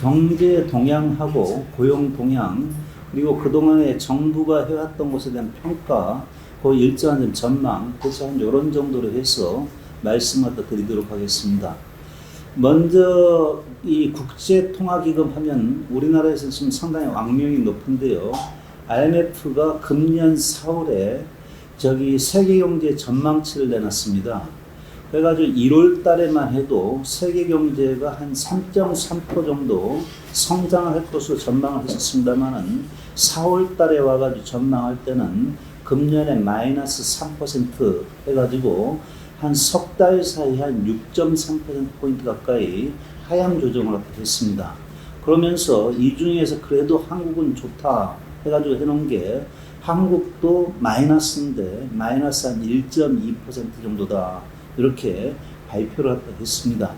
경제 동향하고 고용 동향, 그리고 그동안에 정부가 해왔던 것에 대한 평가, 그 일정한 좀 전망, 그래서 한 이런 정도로 해서 말씀을 드리도록 하겠습니다. 먼저 이 국제통화기금 하면 우리나라에서 지금 상당히 왕명이 높은데요. IMF가 금년 4월에 세계경제 전망치를 내놨습니다. 그래가지고 1월 달에만 해도 세계 경제가 한 3.3% 정도 성장을 할 것으로 전망을 했었습니다만은 4월 달에 와가지고 전망할 때는 금년에 마이너스 3% 해가지고 한 석 달 사이 한 6.3%포인트 가까이 하향 조정을 했습니다. 그러면서 이 중에서 그래도 한국은 좋다 해가지고 해놓은 게 한국도 마이너스인데 마이너스 한 1.2% 정도다. 이렇게 발표를 했습니다.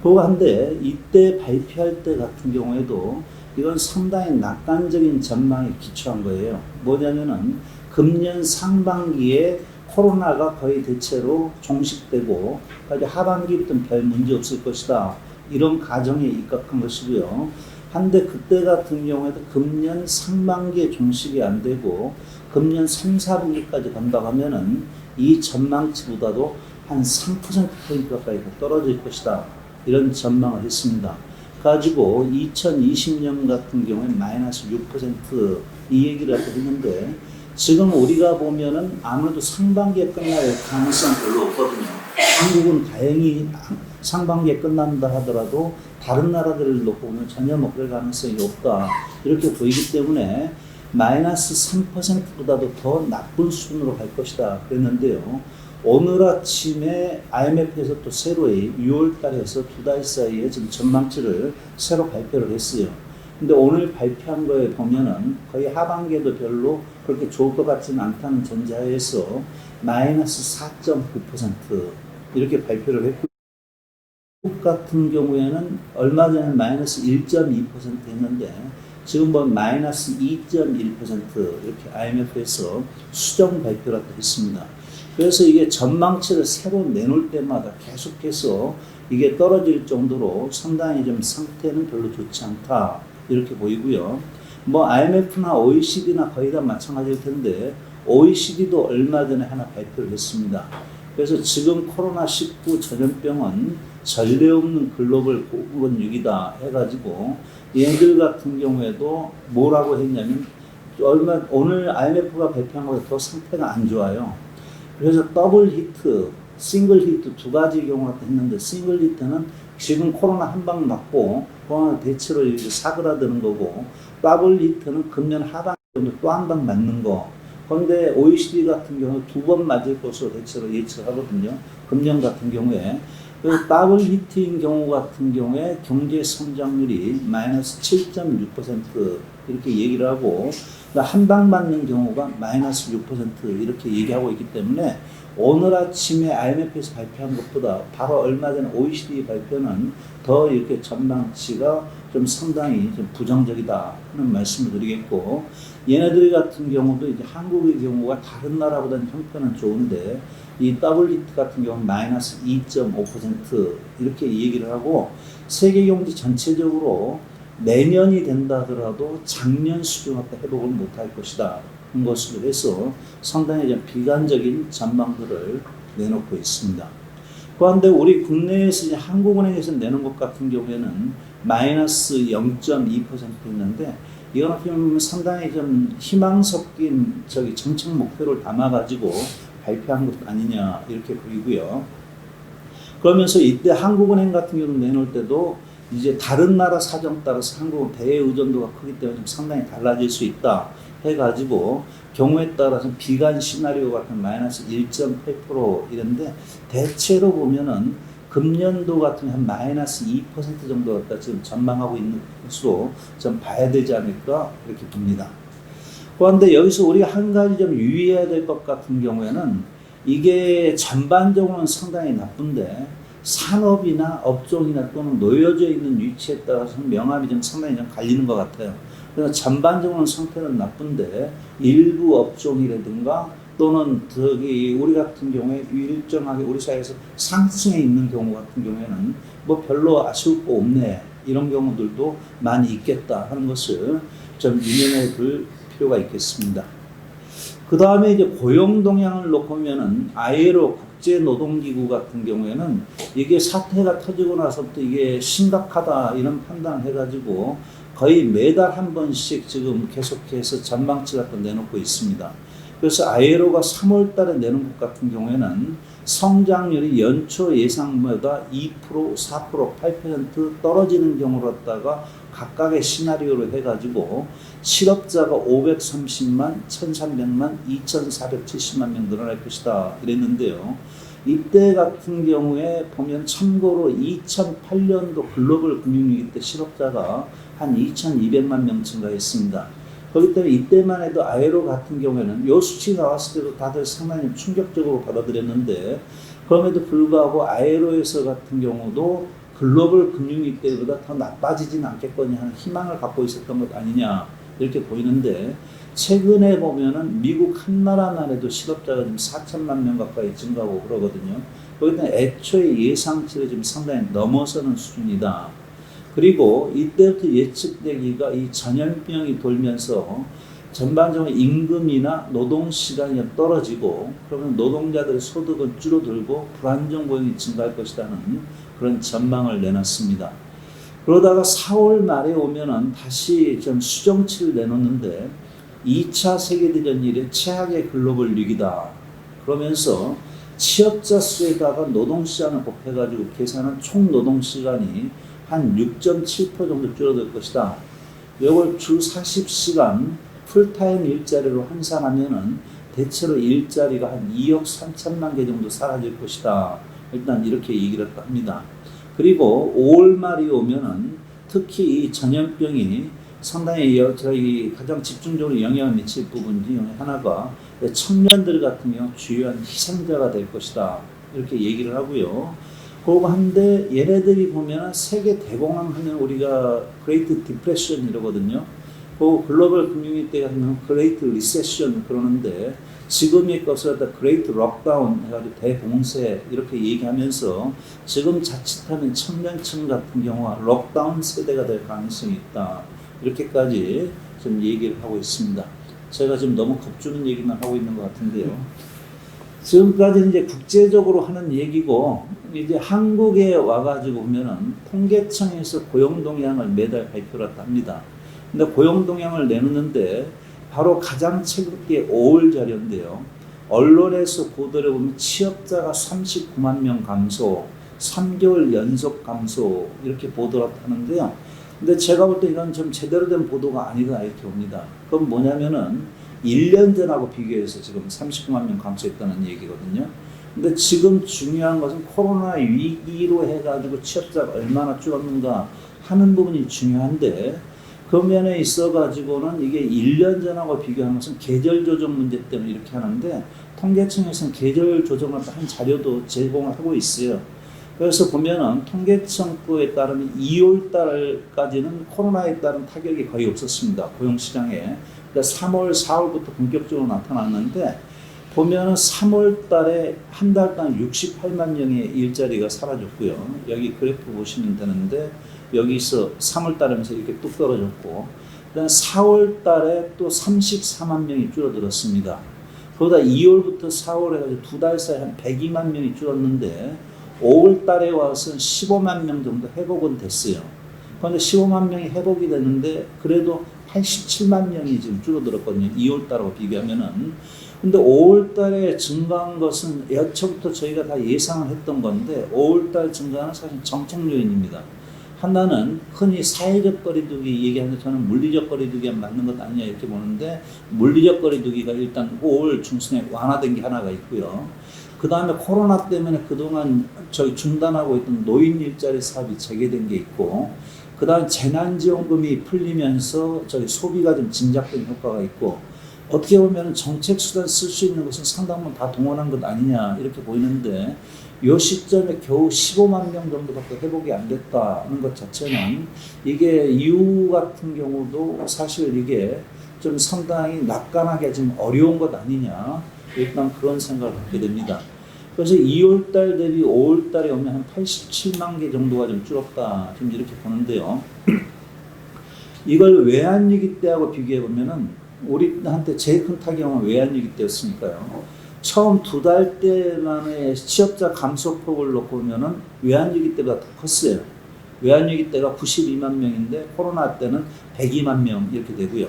그거 한데 이때 발표할 때 같은 경우에도 이건 상당히 낙관적인 전망에 기초한 거예요. 뭐냐면은 금년 상반기에 코로나가 거의 대체로 종식되고 하반기부터는 별 문제 없을 것이다. 이런 가정에 입각한 것이고요. 한데 그때 같은 경우에도 금년 상반기에 종식이 안 되고 금년 3, 4분기까지 간다고 하면은 이 전망치보다도 한 3%포인트 가까이 떨어질 것이다. 이런 전망을 했습니다. 가지고 2020년 같은 경우에 마이너스 6% 이 얘기를 했는데 지금 우리가 보면은 아무래도 상반기에 끝날 가능성은 별로 없거든요. 한국은 다행히 상반기에 끝난다 하더라도 다른 나라들을 놓고 보면 전혀 그럴 가능성이 없다. 이렇게 보이기 때문에 마이너스 3%보다도 더 나쁜 수준으로 갈 것이다. 그랬는데요. 오늘 아침에 IMF에서 또 새로 6월 달에서 두 달 사이에 지금 전망치를 새로 발표를 했어요. 근데 오늘 발표한 거에 보면은 거의 하반기에도 별로 그렇게 좋을 것 같지는 않다는 전제하에서 마이너스 4.9% 이렇게 발표를 했고, 미국 같은 경우에는 얼마 전에 마이너스 1.2% 했는데 지금 보면 마이너스 2.1% 이렇게 IMF에서 수정 발표를 했습니다. 그래서 이게 전망치를 새로 내놓을 때마다 계속해서 이게 떨어질 정도로 상당히 좀 상태는 별로 좋지 않다. 이렇게 보이고요. IMF나 OECD나 거의 다 마찬가지일 텐데 OECD도 얼마 전에 하나 발표를 했습니다. 그래서 지금 코로나19 전염병은 전례 없는 글로벌 보건위기다 해가지고 얘들 같은 경우에도 뭐라고 했냐면 오늘 IMF가 발표한 것보다 더 상태가 안 좋아요. 그래서 더블 히트, 싱글 히트 두 가지 경우가 했는데 싱글 히트는 지금 코로나 한 방 맞고 코로나 대체로 이렇게 사그라드는 거고 더블 히트는 금년 하반기 정도 또 한 방 맞는 거. 그런데 OECD 같은 경우 두 번 맞을 것으로 대체로 예측하거든요. 금년 같은 경우에. 그 더블 히트인 경우 같은 경우에 경제 성장률이 마이너스 7.6% 이렇게 얘기를 하고 한 방 맞는 경우가 마이너스 6% 이렇게 얘기하고 있기 때문에 오늘 아침에 IMF에서 발표한 것보다 바로 얼마 전에 OECD 발표는 더 이렇게 전망치가 좀 상당히 좀 부정적이다 하는 말씀을 드리겠고, 얘네들 같은 경우도 이제 한국의 경우가 다른 나라보다는 형편은 좋은데 이 WT 같은 경우는 마이너스 2.5% 이렇게 얘기를 하고 세계 경제 전체적으로 내년이 된다 하더라도 작년 수준으로 회복을 못할 것이다. 한 것으로 해서 상당히 좀 비관적인 전망들을 내놓고 있습니다. 그런데 우리 국내에서 이제 한국은행에서 내는 것 같은 경우에는 마이너스 0.2% 있는데 이거는 보면 상당히 좀 희망 섞인 정책 목표를 담아가지고 발표한 것 아니냐 이렇게 보이고요. 그러면서 이때 한국은행 같은 경우는 내놓을 때도 이제 다른 나라 사정 따라서 한국은 대외 의존도가 크기 때문에 좀 상당히 달라질 수 있다 해가지고 경우에 따라서 비관 시나리오 같은 마이너스 1.8% 이런데 대체로 보면은 금년도 같은 한 마이너스 2% 정도 갖다 지금 전망하고 있는 것으로 좀 봐야 되지 않을까 이렇게 봅니다. 그런데 여기서 우리가 한 가지 좀 유의해야 될 것 같은 경우에는 이게 전반적으로는 상당히 나쁜데 산업이나 업종이나 또는 놓여져 있는 위치에 따라서 명암이 좀 상당히 좀 갈리는 것 같아요. 그래서 전반적으로는 상태는 나쁜데 일부 업종이라든가 또는 우리 같은 경우에 일정하게 우리 사회에서 상승해 있는 경우 같은 경우에는 별로 아쉬울 거 없네 이런 경우들도 많이 있겠다 하는 것을 좀 유념해 둘 필요가 있겠습니다. 그 다음에 이제 고용 동향을 놓고 보면은 ILO 국제노동기구 같은 경우에는 이게 사태가 터지고 나서부터 이게 심각하다 이런 판단을 해가지고 거의 매달 한 번씩 지금 계속해서 전망치 같은 내놓고 있습니다. 그래서 ILO가 3월 달에 내놓은 것 같은 경우에는 성장률이 연초 예상보다 2%, 4%, 8% 떨어지는 경우로 갖다가 각각의 시나리오를 해가지고 실업자가 530만, 1300만, 2470만 명 늘어날 것이다 이랬는데요. 이때 같은 경우에 보면 참고로 2008년도 글로벌 금융위기 때 실업자가 한 2200만 명 증가했습니다. 그렇기 때문에 이때만 해도 ILO 같은 경우에는 이 수치 나왔을 때도 다들 상당히 충격적으로 받아들였는데 그럼에도 불구하고 ILO에서 같은 경우도 글로벌 금융위기 때보다 더 나빠지진 않겠거니 하는 희망을 갖고 있었던 것 아니냐 이렇게 보이는데 최근에 보면은 미국 한 나라만 해도 실업자가 지금 4천만 명 가까이 증가하고 그러거든요. 그렇기 때문에 애초에 예상치를 지금 상당히 넘어서는 수준이다. 그리고 이때부터 예측되기가 이 전염병이 돌면서 전반적으로 임금이나 노동시간이 떨어지고 그러면 노동자들의 소득은 줄어들고 불안정 고용이 증가할 것이라는 그런 전망을 내놨습니다. 그러다가 4월 말에 오면은 다시 좀 수정치를 내놓는데 2차 세계대전 이래 최악의 글로벌 위기다. 그러면서 취업자 수에다가 노동시간을 곱해가지고 계산한 총 노동시간이 한 6.7% 정도 줄어들 것이다. 이걸 주 40시간 풀타임 일자리로 환산하면은 대체로 일자리가 한 2억 3천만 개 정도 사라질 것이다. 일단 이렇게 얘기를 합니다. 그리고 5월 말이 오면은 특히 이 전염병이 상당히 저희 가장 집중적으로 영향을 미칠 부분 중에 하나가 청년들 같은 경우 주요한 희생자가 될 것이다. 이렇게 얘기를 하고요. 그러고 한데 얘네들이 보면 세계 대공황 하면 우리가 그레이트 디프레션 이러거든요. 그 글로벌 금융위기 때 하면 그레이트 리세션 그러는데 지금의 것을 갖다 그레이트 록다운 해가지고 대봉쇄 이렇게 얘기하면서 지금 자칫하면 청년층 같은 경우가 록다운 세대가 될 가능성이 있다. 이렇게까지 좀 얘기를 하고 있습니다. 제가 지금 너무 겁주는 얘기만 하고 있는 것 같은데요. 지금까지는 이제 국제적으로 하는 얘기고 이제 한국에 와가지고 보면은 통계청에서 고용 동향을 매달 발표를 합니다. 근데 고용 동향을 내놓는데 바로 가장 최근에 5월 자료인데요. 언론에서 보도를 보면 취업자가 39만 명 감소, 3개월 연속 감소 이렇게 보도를 하는데요. 근데 제가 볼 때 이건 좀 제대로 된 보도가 아니다 이렇게 봅니다. 그건 뭐냐면은 1년 전하고 비교해서 지금 39만 명 감소했다는 얘기거든요. 근데 지금 중요한 것은 코로나 위기로 해가지고 취업자가 얼마나 줄었는가 하는 부분이 중요한데 그 면에 있어가지고는 이게 1년 전하고 비교하는 것은 계절 조정 문제 때문에 이렇게 하는데 통계청에서는 계절 조정을 한 자료도 제공을 하고 있어요. 그래서 보면은 통계청 거에 따르면 2월 달까지는 코로나에 따른 타격이 거의 없었습니다. 고용시장에. 3월, 4월부터 본격적으로 나타났는데 보면은 3월 달에 한 달 동안 68만 명의 일자리가 사라졌고요. 여기 그래프 보시면 되는데 여기서 3월 달에면서 이렇게 뚝 떨어졌고 그다음 4월 달에 또 34만 명이 줄어들었습니다. 그러다 2월부터 4월 해가지고 두 달 사이에 한 102만 명이 줄었는데 5월 달에 와서는 15만 명 정도 회복은 됐어요. 그런데 15만 명이 회복이 됐는데 그래도 87만 명이 지금 줄어들었거든요. 2월 달하고 비교하면은. 근데 5월 달에 증가한 것은 여초부터 저희가 다 예상을 했던 건데 5월 달 증가는 사실 정책 요인입니다. 하나는 흔히 사회적 거리두기 얘기하는데 저는 물리적 거리두기가 맞는 것 아니냐 이렇게 보는데 물리적 거리두기가 일단 5월 중순에 완화된 게 하나가 있고요. 그 다음에 코로나 때문에 그동안 저희 중단하고 있던 노인 일자리 사업이 재개된 게 있고 그 다음 재난지원금이 풀리면서 저희 소비가 좀 진작된 효과가 있고 어떻게 보면 정책 수단 쓸 수 있는 것은 상당 부분 다 동원한 것 아니냐 이렇게 보이는데 이 시점에 겨우 15만 명 정도밖에 회복이 안 됐다는 것 자체는 이게 이후 같은 경우도 사실 이게 좀 상당히 낙관하기 좀 어려운 것 아니냐 일단 그런 생각을 하게 됩니다. 그래서 2월달 대비 5월달에 오면 한 87만 개 정도가 좀 줄었다. 좀 이렇게 보는데요. 이걸 외환위기 때하고 비교해 보면은 우리한테 제일 큰 타격은 외환위기 때였으니까요. 처음 2달 때만에 취업자 감소폭을 놓고 보면은 외환위기 때보다 더 컸어요. 외환위기 때가 92만 명인데 코로나 때는 102만 명 이렇게 되고요.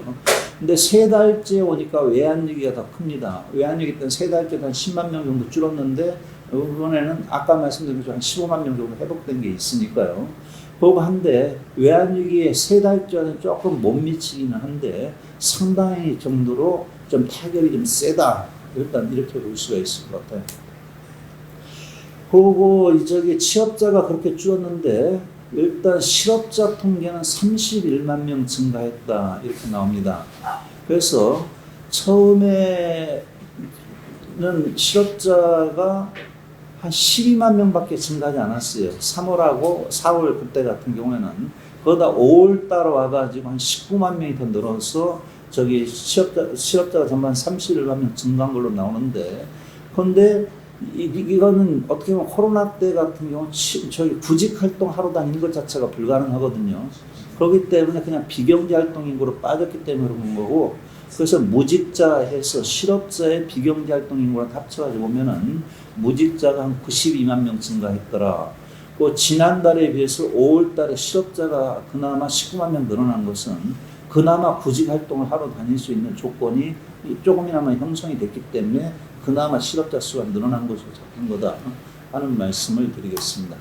근데 3달째 오니까 외환위기가 더 큽니다. 외환위기 때는 3달째 한 10만 명 정도 줄었는데 이번에는 아까 말씀드린 것처럼 한 15만 명 정도 회복된 게 있으니까요. 그거 한데 외환위기에 3달째는 조금 못 미치기는 한데 상당히 정도로 좀 타격이 좀 세다. 일단 이렇게 볼 수가 있을 것 같아요. 그리고 저기 취업자가 그렇게 줄었는데 일단 실업자 통계는 31만 명 증가했다 이렇게 나옵니다. 그래서 처음에는 실업자가 한 12만 명밖에 증가하지 않았어요. 3월하고 4월 그때 같은 경우에는 그러다 5월 달 와가지고 한 19만 명이 더 늘어서 저기 실업자가 전반 31만 명 증가한 걸로 나오는데, 그런데 이거는 어떻게 보면 코로나 때 같은 경우 저희 구직 활동 하러 다니는 것 자체가 불가능하거든요. 그렇기 때문에 그냥 비경제 활동 인구로 빠졌기 때문에 그런 거고, 그래서 무직자 해서 실업자의 비경제 활동 인구랑 합쳐가지고 보면은 무직자가 한 92만 명 증가했더라. 그 지난달에 비해서 5월달에 실업자가 그나마 19만 명 늘어난 것은 그나마 구직 활동을 하러 다닐 수 있는 조건이 조금이나마 형성이 됐기 때문에 그나마 실업자 수가 늘어난 것으로 잡힌 거다 하는 말씀을 드리겠습니다.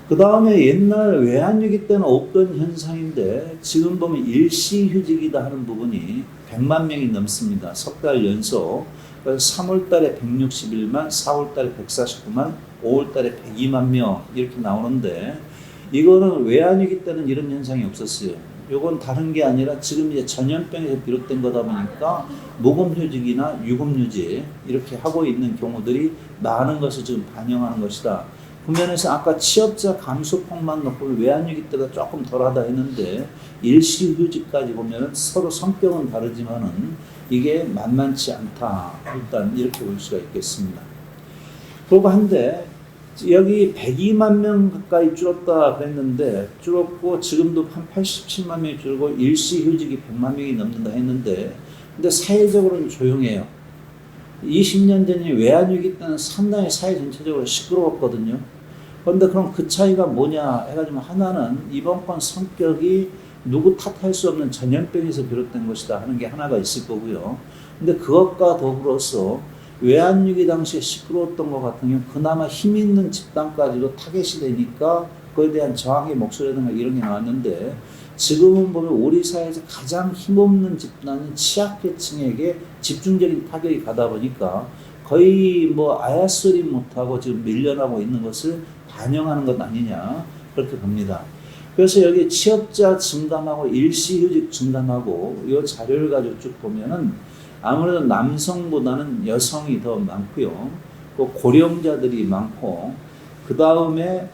그 다음에 옛날 외환위기 때는 없던 현상인데 지금 보면 일시휴직이다 하는 부분이 100만 명이 넘습니다. 석 달 연속. 그래서 3월 달에 161만, 4월 달에 149만, 5월 달에 102만 명 이렇게 나오는데, 이거는 외환위기 때는 이런 현상이 없었어요. 요건 다른 게 아니라 지금 이제 전염병에서 비롯된 거다 보니까 무급휴직이나 유급휴직 이렇게 하고 있는 경우들이 많은 것을 지금 반영하는 것이다. 그 면에서 아까 취업자 감소폭만 놓고 외환위기 때가 조금 덜하다 했는데 일시휴직까지 보면은 서로 성격은 다르지만은 이게 만만치 않다. 일단 이렇게 볼 수가 있겠습니다. 그러고 한데 여기 102만 명 가까이 줄었다 그랬는데 줄었고 지금도 한 87만 명이 줄고 일시휴직이 100만 명이 넘는다 했는데, 근데 사회적으로는 조용해요. 20년 전에 외환위기 때는 상당히 사회 전체적으로 시끄러웠거든요. 그런데 그럼 그 차이가 뭐냐 해가지고 하나는 이번 건 성격이 누구 탓할 수 없는 전염병에서 비롯된 것이다 하는 게 하나가 있을 거고요. 근데 그것과 더불어서 외환위기 당시에 시끄러웠던 것 같은 경우 그나마 힘 있는 집단까지도 타겟이 되니까 그에 대한 저항의 목소리라든가 이런 게 나왔는데, 지금은 보면 우리 사회에서 가장 힘없는 집단인 취약계층에게 집중적인 타격이 가다 보니까 거의 뭐 아야소리 못하고 지금 밀려나고 있는 것을 반영하는 것 아니냐 그렇게 봅니다. 그래서 여기 취업자 증감하고 일시휴직 증감하고 이 자료를 가지고 쭉 보면은 아무래도 남성보다는 여성이 더 많고요. 또 고령자들이 많고, 그 다음에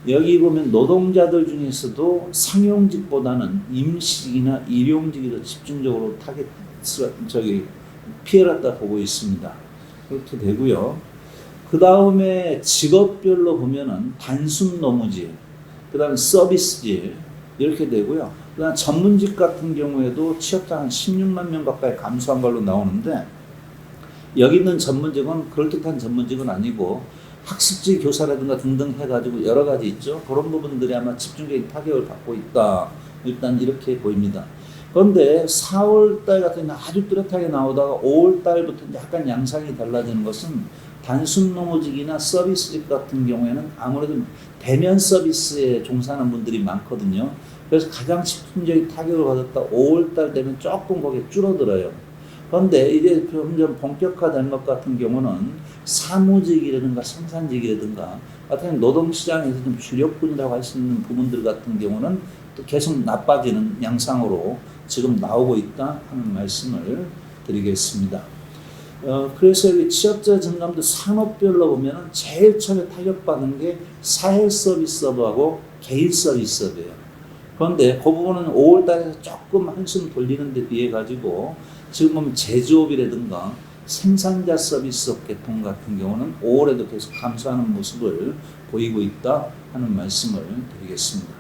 여기 보면 노동자들 중에서도 상용직보다는 임시직이나 일용직이 더 집중적으로 피해를 갖다 보고 있습니다. 그렇게 되고요. 그 다음에 직업별로 보면은 단순 노무직, 그 다음에 서비스직 이렇게 되고요. 그 다음 전문직 같은 경우에도 취업자 한 16만 명 가까이 감소한 걸로 나오는데, 여기 있는 전문직은 그럴듯한 전문직은 아니고 학습지 교사라든가 등등 해가지고 여러 가지 있죠. 그런 부분들이 아마 집중적인 타격을 받고 있다. 일단 이렇게 보입니다. 그런데 4월달 같은 경우는 아주 뚜렷하게 나오다가 5월달부터 약간 양상이 달라지는 것은 단순 노무직이나 서비스직 같은 경우에는 아무래도 대면 서비스에 종사하는 분들이 많거든요. 그래서 가장 집중적인 타격을 받았다 5월달 되면 조금 거기에 줄어들어요. 그런데 이제 점점 본격화된 것 같은 경우는 사무직이라든가 생산직이라든가 같은 노동시장에서 좀 주력군이라고 할 수 있는 부분들 같은 경우는 또 계속 나빠지는 양상으로 지금 나오고 있다 하는 말씀을 드리겠습니다. 그래서 여기 취업자 증감도 산업별로 보면은 제일 처음에 타격받은 게 사회 서비스업하고 개인 서비스업이에요. 그런데 그 부분은 5월 달에서 조금 한숨 돌리는 데 비해 가지고 지금 보면 제조업이라든가 생산자 서비스업 계통 같은 경우는 올해도 계속 감소하는 모습을 보이고 있다 하는 말씀을 드리겠습니다.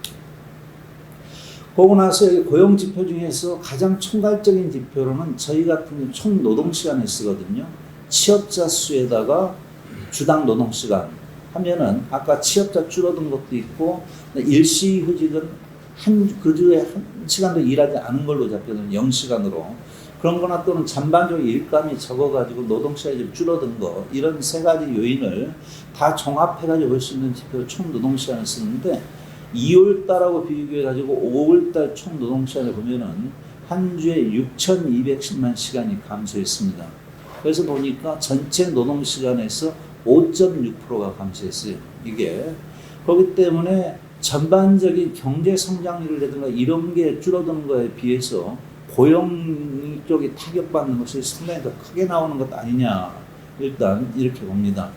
그러고 나서 고용 지표 중에서 가장 총괄적인 지표로는 저희 같은 경우 총 노동시간을 쓰거든요. 취업자 수에다가 주당 노동시간 하면은 아까 취업자 줄어든 것도 있고 일시휴직은 그 주에 한 시간도 일하지 않은 걸로 잡혀는 0시간으로 그런 거나 또는 전반적으로 일감이 적어가지고 노동시간이 좀 줄어든 거 이런 세 가지 요인을 다 종합해가지고 볼 수 있는 지표 총 노동시간을 쓰는데 2월달하고 비교해가지고 5월달 총 노동시간을 보면은 한 주에 6,210만 시간이 감소했습니다. 그래서 보니까 전체 노동시간에서 5.6%가 감소했어요. 이게 그렇기 때문에 전반적인 경제 성장률이라든가 이런 게 줄어드는 거에 비해서 고용 쪽이 타격받는 것이 상당히 더 크게 나오는 것 아니냐 일단 이렇게 봅니다.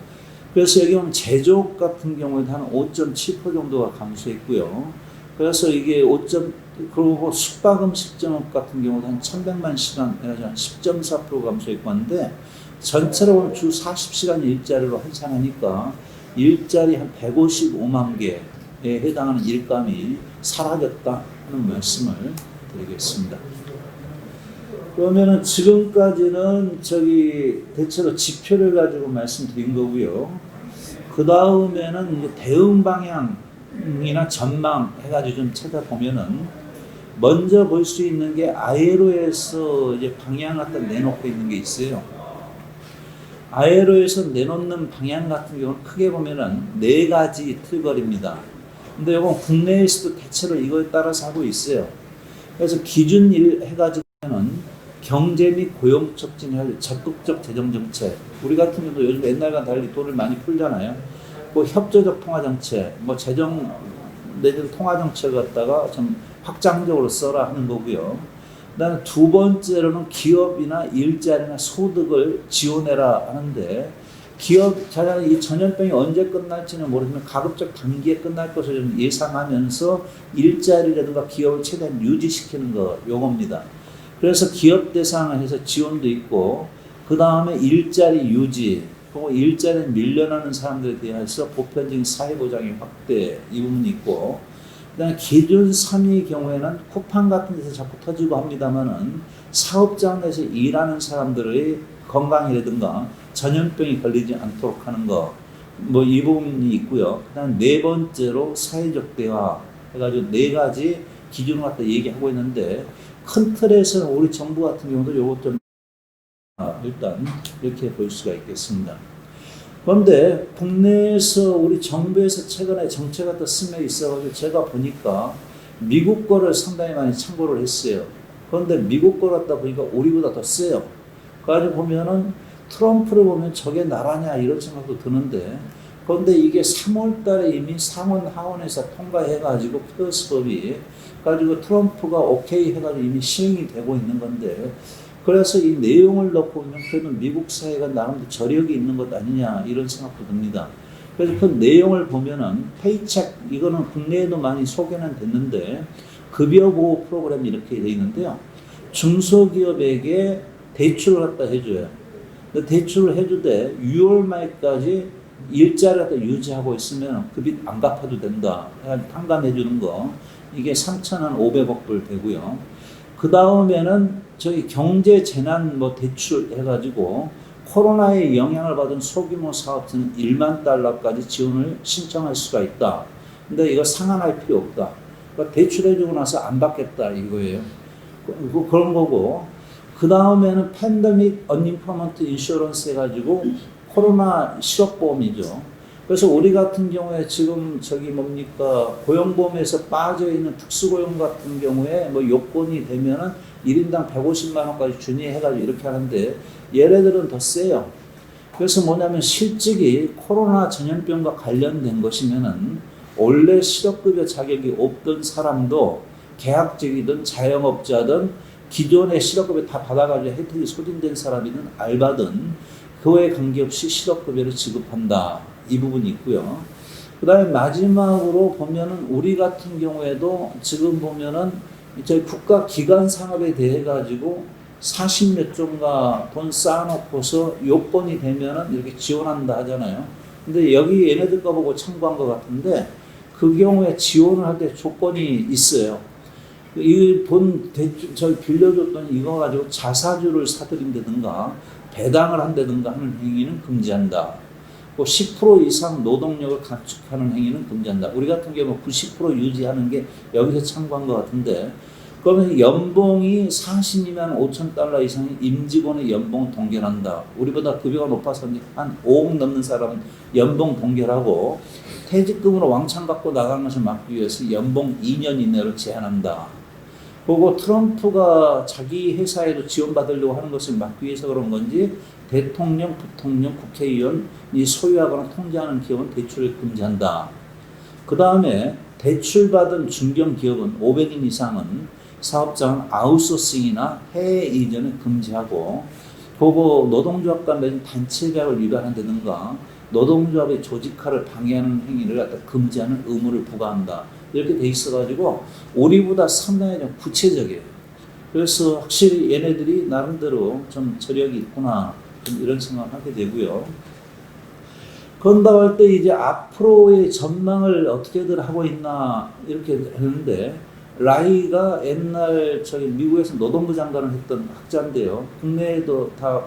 그래서 여기 보면 제조업 같은 경우에도 한 5.7% 정도가 감소했고요. 그래서 이게 그리고 숙박음식점업 같은 경우도 한 1,100만 시간 해가지고 한 10.4% 감소했고 하는데 전체로 보면 주 40시간 일자리로 환산하니까 일자리 한 155만 개에 해당하는 일감이 사라졌다 하는 말씀을 드리겠습니다. 그러면은 지금까지는 대체로 지표를 가지고 말씀드린 거고요. 그 다음에는 이제 대응 방향이나 전망 해가지고 좀 찾아보면은 먼저 볼 수 있는 게 아이로에서 이제 방향 갖다 내놓고 있는 게 있어요. 아이로에서 내놓는 방향 같은 경우는 크게 보면은 4가지 틀거리입니다. 근데 이건 국내에서도 대체로 이거에 따라서 하고 있어요. 그래서 기준 1 해가지고는 경제 및 고용 촉진을 할 적극적 재정 정책. 우리 같은 경우도 요즘 옛날과 달리 돈을 많이 풀잖아요. 뭐 협조적 통화 정책, 뭐 재정 내지는 통화 정책을 갖다가 좀 확장적으로 써라 하는 거고요. 그다음에 두 번째로는 기업이나 일자리나 소득을 지원해라 하는데 기업 자녀는 이 전염병이 언제 끝날지는 모르지만 가급적 단기에 끝날 것을 좀 예상하면서 일자리라든가 기업을 최대한 유지시키는 거 요겁니다. 그래서 기업 대상을 해서 지원도 있고 그 다음에 일자리 유지 그리고 일자리에 밀려나는 사람들에 대해서 보편적인 사회보장의 확대 이 부분이 있고 그다음에 기준 3의 경우에는 쿠팡 같은 데서 자꾸 터지고 합니다만은 사업장에서 일하는 사람들의 건강이라든가 전염병이 걸리지 않도록 하는 거 뭐 이 부분이 있고요. 그다음 4번째로 사회적 대화 해가지고 4가지 기준을 갖다 얘기하고 있는데 큰 틀에서는 우리 정부 같은 경우도 요것 좀 일단 이렇게 볼 수가 있겠습니다. 그런데 국내에서 우리 정부에서 최근에 정책 갖다 쓰며 있어가지고 제가 보니까 미국 거를 상당히 많이 참고를 했어요. 그런데 미국 거 갖다 보니까 우리보다 더 세요. 그래가지고 보면은 트럼프를 보면 저게 나라냐 이런 생각도 드는데 그런데 이게 3월 달에 이미 상원 하원에서 통과해가지고 피어스법이 가지고 트럼프가 오케이 해가지고 이미 시행이 되고 있는 건데 그래서 이 내용을 넣고 보면 그래도 미국 사회가 나름대로 저력이 있는 것 아니냐 이런 생각도 듭니다. 그래서 그 내용을 보면은 페이책 이거는 국내에도 많이 소개는 됐는데 급여보호 프로그램이 이렇게 되어 있는데요. 중소기업에게 대출을 갖다 해줘요. 대출을 해주되 6월 말까지 일자리를 갖다 유지하고 있으면 급이 안 갚아도 된다. 탕감해 주는 거 이게 3,500억 불 되고요. 그 다음에는 저희 경제재난 뭐 대출 해가지고 코로나의 영향을 받은 소규모 사업체는 1만 달러까지 지원을 신청할 수가 있다. 근데 이거 상환할 필요 없다. 그러니까 대출해주고 나서 안 받겠다 이거예요. 그런 거고 그 다음에는 팬데믹 언임플로먼트 인슈런스 해가지고 코로나 실업보험이죠. 그래서 우리 같은 경우에 지금 고용보험에서 빠져있는 특수고용 같은 경우에 뭐 요건이 되면은 1인당 150만 원까지 준위해가지고 이렇게 하는데 얘네들은 더 세요. 그래서 뭐냐면 실직이 코로나 전염병과 관련된 것이면은 원래 실업급여 자격이 없던 사람도 계약직이든 자영업자든 기존의 실업급여 다 받아가지고 혜택이 소진된 사람이든 알바든 그에 관계없이 실업급여를 지급한다. 이 부분이 있고요. 그 다음에 마지막으로 보면은 우리 같은 경우에도 지금 보면은 저희 국가기관 산업에 대해 가지고 40몇 조인가 돈 쌓아놓고서 요건이 되면은 이렇게 지원한다 하잖아요. 근데 여기 얘네들 거 보고 참고한 것 같은데 그 경우에 지원을 할 때 조건이 있어요. 이 돈 저희 빌려줬던 이거 가지고 자사주를 사들인다든가 배당을 한다든가 하는 행위는 금지한다. 10% 이상 노동력을 감축하는 행위는 금지한다. 우리 같은 경우 90% 유지하는 게 여기서 참고한 것 같은데, 그러면 연봉이 42만 5천 달러 이상의 임직원의 연봉 동결한다. 우리보다 급여가 높아서 한 5억 넘는 사람은 연봉 동결하고 퇴직금으로 왕창 갖고 나가는 것을 막기 위해서 연봉 2년 이내로 제한한다. 그리고 트럼프가 자기 회사에도 지원받으려고 하는 것을 막기 위해서 그런 건지 대통령, 부통령, 국회의원이 소유하거나 통제하는 기업은 대출을 금지한다. 그 다음에 대출받은 중견기업은 500인 이상은 사업장은 아웃소싱이나 해외 이전을 금지하고, 그리고 노동조합과 맺은 단체 계약을 위반한다든가 노동조합의 조직화를 방해하는 행위를 갖다 금지하는 의무를 부과한다. 이렇게 돼 있어가지고 우리보다 상당히 좀 구체적이에요. 그래서 확실히 얘네들이 나름대로 좀 저력이 있구나, 좀 이런 생각을 하게 되고요. 그런다고 할 때 이제 앞으로의 전망을 어떻게들 하고 있나 이렇게 했는데, 라이가 옛날 저기 미국에서 노동부 장관을 했던 학자인데요. 국내에도 다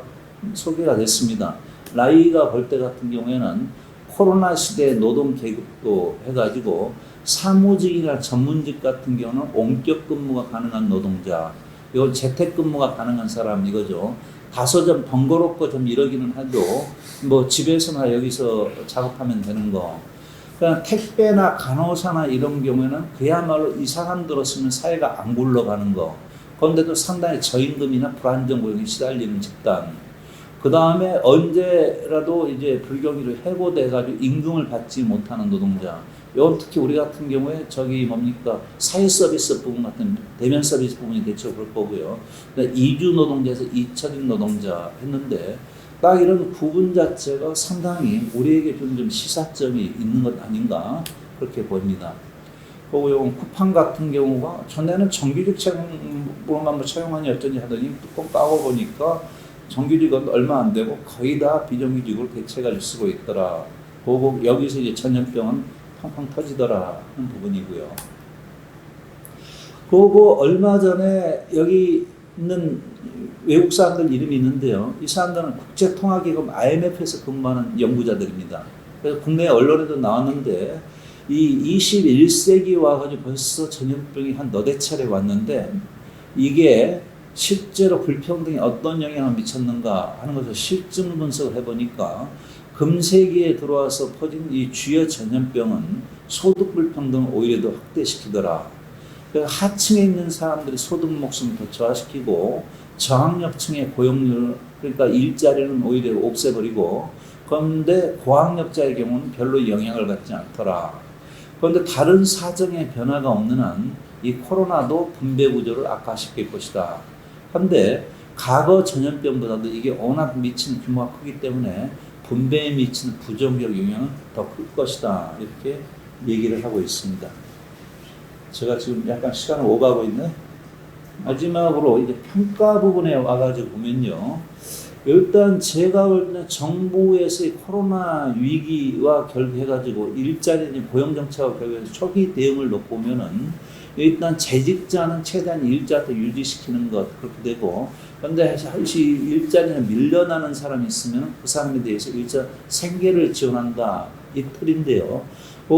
소개가 됐습니다. 라이가 볼 때 같은 경우에는 코로나 시대 노동 계급도 해가지고 사무직이나 전문직 같은 경우는 원격 근무가 가능한 노동자, 이건 재택 근무가 가능한 사람 이거죠. 다소 좀 번거롭고 좀 이러기는 해도 뭐 집에서나 여기서 작업하면 되는 거. 그러니까 택배나 간호사나 이런 경우에는 그야말로 이 사람들었으면 사회가 안 굴러가는 거. 그런데도 상당히 저임금이나 불안정 고용에 시달리는 집단. 그 다음에 언제라도 이제 불경기로 해고돼가지고 임금을 받지 못하는 노동자. 이건 특히 우리 같은 경우에 저기 뭡니까 사회 서비스 부분 같은 대면 서비스 부분이 대체로 그럴 거고요. 이주 노동자에서 이차직 노동자 했는데 딱 이런 구분 자체가 상당히 우리에게 좀 시사점이 있는 것 아닌가 그렇게 보입니다. 그리고 이건 쿠팡 같은 경우가 전에는 정규직 채용으로만 채용하니 어쩌니 하더니 뚜껑 까고 보니까 정규직은 얼마 안 되고 거의 다 비정규직으로 대체가 쓰고 있더라. 그리고 여기서 이제 전염병은 팡팡 터지더라 하는 부분이고요. 그리고 얼마 전에 여기 있는 외국 사람들 이름이 있는데요. 이 사람들은 국제통화기금 IMF에서 근무하는 연구자들입니다. 그래서 국내 언론에도 나왔는데 이 21세기 와가지고 벌써 전염병이 한 너댓 차례 왔는데 이게 실제로 불평등에 어떤 영향을 미쳤는가 하는 것을 실증 분석을 해보니까 금세기에 들어와서 퍼진 이 주요 전염병은 소득 불평등을 오히려 더 확대시키더라. 하층에 있는 사람들이 소득 목숨을 더 저하시키고 저학력층의 고용률, 그러니까 일자리는 오히려 없애버리고, 그런데 고학력자의 경우는 별로 영향을 받지 않더라. 그런데 다른 사정의 변화가 없는 한 이 코로나도 분배 구조를 악화시킬 것이다. 그런데 과거 전염병보다도 이게 워낙 미치는 규모가 크기 때문에 분배에 미치는 부정적 영향은 더 클 것이다. 이렇게 얘기를 하고 있습니다. 제가 지금 약간 시간을 오가고 있네. 마지막으로 이제 평가 부분에 와가지고 보면요. 일단 제가 볼 때는 정부에서의 코로나 위기와 결부해가지고 일자리 고용정책과 결부해서 초기 대응을 놓고 보면은 일단 재직자는 최대한 일자리 유지시키는 것 그렇게 되고, 그런데 사실 일자리는 밀려나는 사람이 있으면 그 사람에 대해서 일자 생계를 지원한다 이 틀인데요.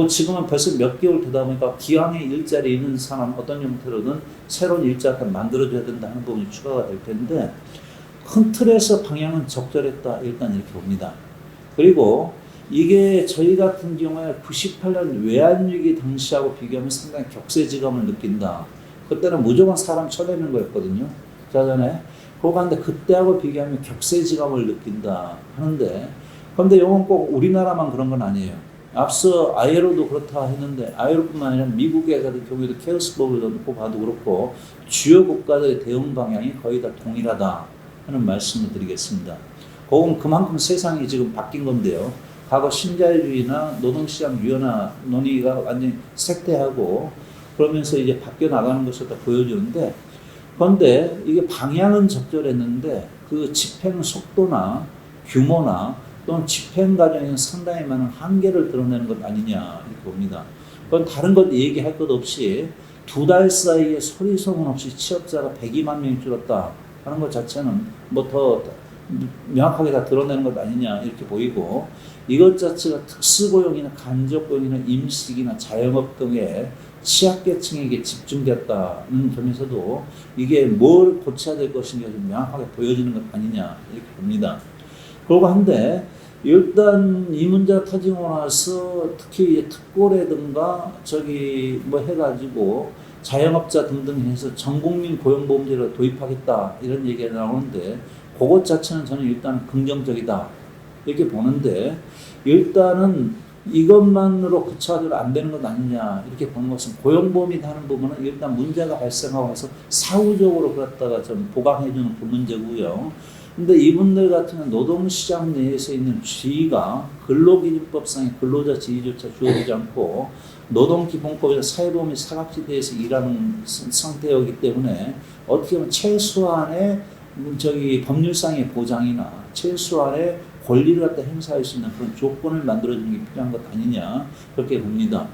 지금은 벌써 몇 개월 되다 보니까 기왕에 일자리 있는 사람 어떤 형태로든 새로운 일자리를 만들어줘야 된다 하는 부분이 추가가 될 텐데, 큰 틀에서 방향은 적절했다 일단 이렇게 봅니다. 그리고 이게 저희 같은 경우에 98년 외환위기 당시하고 비교하면 상당히 격세지감을 느낀다. 그때는 무조건 사람 쳐내는 거였거든요. 자전에. 그런데 그때하고 비교하면 격세지감을 느낀다 하는데, 그런데 이건 꼭 우리나라만 그런 건 아니에요. 앞서 아이로도 그렇다 했는데 아이로뿐만 아니라 미국의 같은 경우에도 케어스법을 놓고 봐도 그렇고 주요 국가들의 대응 방향이 거의 다 동일하다 하는 말씀을 드리겠습니다. 그건 그만큼 세상이 지금 바뀐 건데요. 과거 신자유주의나 노동시장 유연화 논의가 완전히 쇠퇴하고 그러면서 이제 바뀌어 나가는 것을 다 보여주는데, 그런데 이게 방향은 적절했는데 그 집행 속도나 규모나 또는 집행 과정에서 상당히 많은 한계를 드러내는 것 아니냐 이렇게 봅니다. 그건 다른 것 얘기할 것 없이 2달 사이에 소리 소문 없이 취업자가 102만 명이 줄었다 하는 것 자체는 뭐 더 명확하게 다 드러내는 것 아니냐 이렇게 보이고, 이것 자체가 특수고용이나 간접고용이나 임식이나 자영업 등의 취약계층에게 집중됐다는 점에서도 이게 뭘 고쳐야 될 것인가 좀 명확하게 보여지는 것 아니냐 이렇게 봅니다. 그러고 한데 일단 이 문제가 터지고 나서 특히 이제 특고래든가 저기 뭐 해가지고 자영업자 등등 해서 전국민 고용보험제를 도입하겠다 이런 얘기가 나오는데, 그것 자체는 저는 일단 긍정적이다 이렇게 보는데, 일단은 이것만으로 구체화되면 안 되는 것 아니냐 이렇게 보는 것은, 고용보험이 하는 부분은 일단 문제가 발생하고 나서 사후적으로 그랬다가 좀 보강해주는 그 문제고요. 근데 이분들 같은 경우는 노동시장 내에서 있는 지위가 근로기준법상의 근로자 지위조차 주어지지 않고 노동기본법에서 사회보험이 사각지대에서 일하는 상태이기 때문에 어떻게 보면 최소한의 저기 법률상의 보장이나 최소한의 권리를 갖다 행사할 수 있는 그런 조건을 만들어주는 게 필요한 것 아니냐 그렇게 봅니다.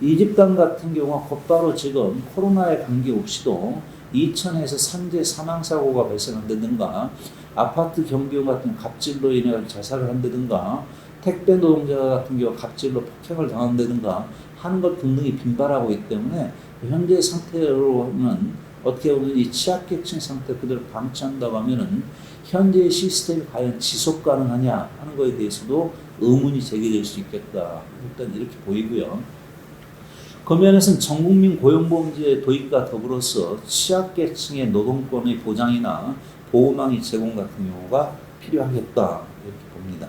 이 집단 같은 경우가 곧바로 지금 코로나에 관계없이도 이천에서 산재 사망사고가 발생한다든가, 아파트 경비원 같은 갑질로 인해 자살을 한다든가, 택배 노동자 같은 경우 갑질로 폭행을 당한다든가 하는 것 등등이 빈발하고 있기 때문에 현재 상태로는 어떻게 보면 이 취약계층 상태 그대로 방치한다고 하면은 현재의 시스템이 과연 지속 가능하냐 하는 것에 대해서도 의문이 제기될 수 있겠다. 일단 이렇게 보이고요. 그 면에서는 전국민 고용보험제 도입과 더불어서 취약계층의 노동권의 보장이나 보호망의 제공 같은 경우가 필요하겠다 이렇게 봅니다.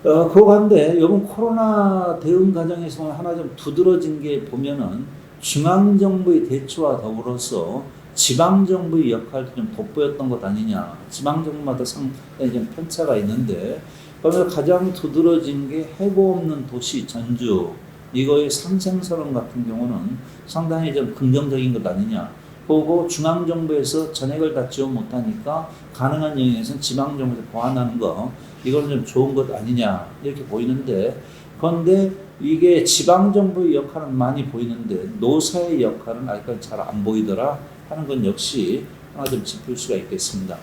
그런데 이번 코로나 대응 과정에서 하나 좀 두드러진 게 보면은 중앙정부의 대처와 더불어서 지방정부의 역할도 좀 돋보였던 것 아니냐. 지방정부마다 상당히 좀 편차가 있는데, 그러면 가장 두드러진 게 해고 없는 도시 전주, 이거의 상생선언 같은 경우는 상당히 좀 긍정적인 것 아니냐. 그리고 중앙정부에서 전액을 다 지원 못하니까 가능한 영역에서는 지방정부에서 보완하는 거, 이건 좀 좋은 것 아니냐 이렇게 보이는데, 그런데 이게 지방정부의 역할은 많이 보이는데 노사의 역할은 아직까지 잘 안 보이더라 하는 건 역시 하나 좀 짚을 수가 있겠습니다.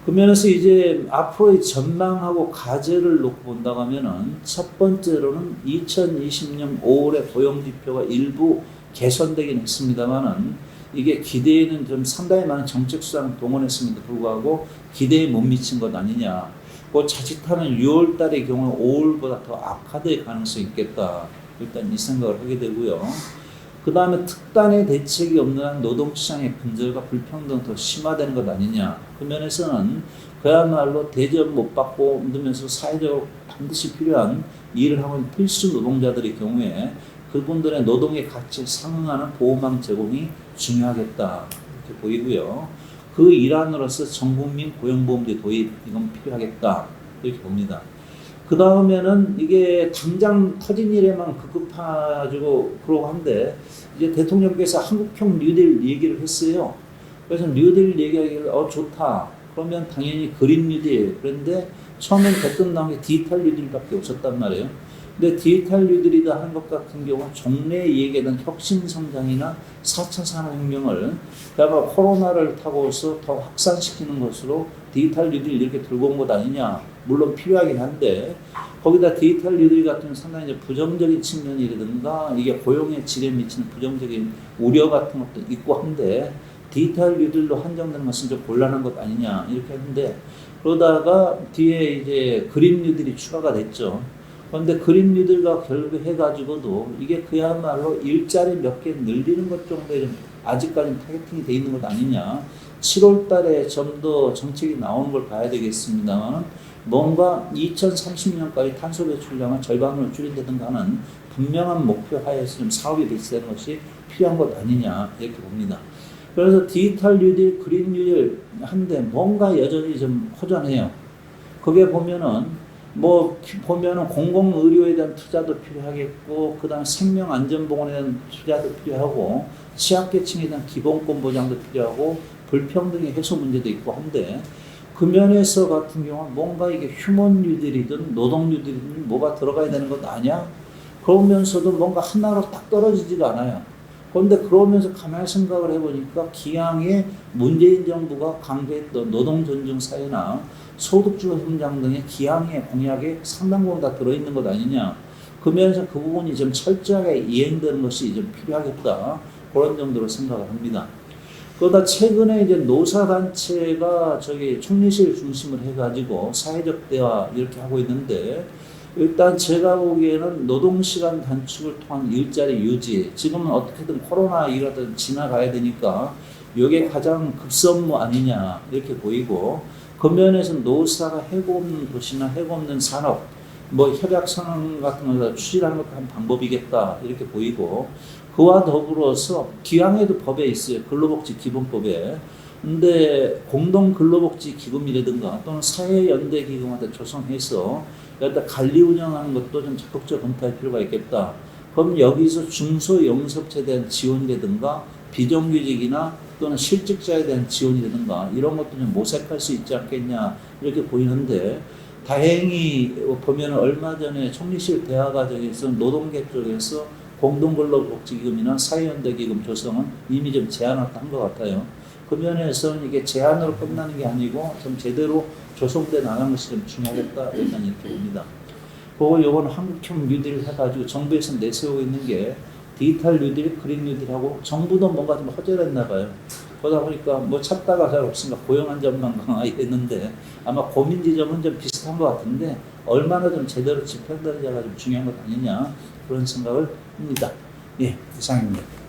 그 면에서 이제 앞으로의 전망하고 과제를 놓고 본다고 하면은 첫 번째로는 2020년 5월에 고용지표가 일부 개선되긴 했습니다만은 이게 기대에는 좀 상당히 많은 정책 수단을 동원했음에도 불구하고 기대에 못 미친 것 아니냐. 그 자칫하면 6월 달의 경우 5월보다 더 악화될 가능성이 있겠다. 일단 이 생각을 하게 되고요. 그 다음에 특단의 대책이 없는 한 노동시장의 분절과 불평등은 더 심화되는 것 아니냐. 그 면에서는 그야말로 대접 못 받고 힘들면서 사회적으로 반드시 필요한 일을 하고 있는 필수 노동자들의 경우에 그분들의 노동의 가치에 상응하는 보호망 제공이 중요하겠다. 이렇게 보이고요. 그 일환으로서 전국민 고용보험제 도입, 이건 필요하겠다. 이렇게 봅니다. 그 다음에는 이게 당장 터진 일에만 급급해가지고 그러고 한데, 이제 대통령께서 한국형 뉴딜 얘기를 했어요. 그래서 뉴딜 얘기하기를, 좋다. 그러면 당연히 그린 뉴딜. 그런데 처음엔 대뜸 나온 게 디지털 뉴딜밖에 없었단 말이에요. 근데 디지털 뉴딜이다 하는 것 같은 경우는 종래에 얘기하던 혁신 성장이나 4차 산업혁명을 그야말로 코로나를 타고서 더 확산시키는 것으로 디지털 뉴딜 이렇게 들고 온 것 아니냐. 물론 필요하긴 한데, 거기다 디지털 뉴딜 같은 경우는 상당히 이제 부정적인 측면이라든가 이게 고용의 질에 미치는 부정적인 우려 같은 것도 있고 한데, 디지털 뉴딜로 한정되는 것은 좀 곤란한 것 아니냐 이렇게 했는데, 그러다가 뒤에 이제 그린 뉴딜이 추가가 됐죠. 그런데 그린 뉴딜과 결부해가지고도 이게 그야말로 일자리 몇 개 늘리는 것 정도에 좀 아직까지는 타겟팅이 돼 있는 것 아니냐. 7월 달에 좀 더 정책이 나오는 걸 봐야 되겠습니다만, 뭔가 2030년까지 탄소 배출량을 절반으로 줄인다든가 하는 분명한 목표 하에서 좀 사업이 배치되는 것이 필요한 것 아니냐 이렇게 봅니다. 그래서 디지털 뉴딜, 그린 뉴딜 한데 뭔가 여전히 좀 허전해요. 거기에 보면은 뭐 보면은 공공의료에 대한 투자도 필요하겠고, 그다음 생명안전보건에 대한 투자도 필요하고, 취약계층에 대한 기본권 보장도 필요하고, 불평등의 해소 문제도 있고 한데, 그 면에서 같은 경우는 뭔가 이게 휴먼 뉴딜이든 노동 뉴딜이든 뭐가 들어가야 되는 것 아니야? 그러면서도 뭔가 하나로 딱 떨어지지가 않아요. 그런데 그러면서 가만히 생각을 해보니까 기왕에 문재인 정부가 강조했던 노동 존중 사회나 소득주도 성장 등의 기왕의 공약에 상당 부분 다 들어있는 것 아니냐. 그러면서 그 부분이 좀 철저하게 이행되는 것이 좀 필요하겠다. 그런 정도로 생각을 합니다. 그러다 최근에 이제 노사단체가 저기 총리실 중심을 해가지고 사회적 대화 이렇게 하고 있는데, 일단 제가 보기에는 노동시간 단축을 통한 일자리 유지, 지금은 어떻게든 코로나 이라든 지나가야 되니까 이게 가장 급선무 아니냐 이렇게 보이고, 그 면에서 노사가 해고 없는 도시나 해고 없는 산업, 뭐 협약선 같은 걸 추진하는 것도 한 방법이겠다 이렇게 보이고, 그와 더불어서 기왕에도 법에 있어요. 근로복지기본법에. 근데 공동근로복지기금이라든가 또는 사회연대기금한테 조성해서 여기다 관리 운영하는 것도 좀 적극적으로 검토할 필요가 있겠다. 그럼 여기서 중소영업체에 대한 지원이라든가 비정규직이나 또는 실직자에 대한 지원이라든가 이런 것도 좀 모색할 수 있지 않겠냐 이렇게 보이는데, 다행히 보면 얼마 전에 총리실 대화 과정에서 노동계 쪽에서 공동근로복지기금이나 사회연대기금 조성은 이미 좀 제안을 한 것 같아요. 그 면에서는 이게 제안으로 끝나는 게 아니고 좀 제대로 조성돼 나가는 것이 좀 중요하겠다 일단 이렇게 봅니다. 그리고 요번 한국형 뉴딜 해가지고 정부에서 내세우고 있는 게 디지털 뉴딜, 그린 뉴딜하고 정부도 뭔가 좀 허전했나 봐요. 그러다 보니까 뭐 찾다가 잘 없으니까 고용 안전망 강화했는데 아마 고민 지점은 좀 비슷한 것 같은데 얼마나 좀 제대로 집행되느냐가 좀 중요한 것 아니냐 그런 생각을 합니다. 예, 이상입니다.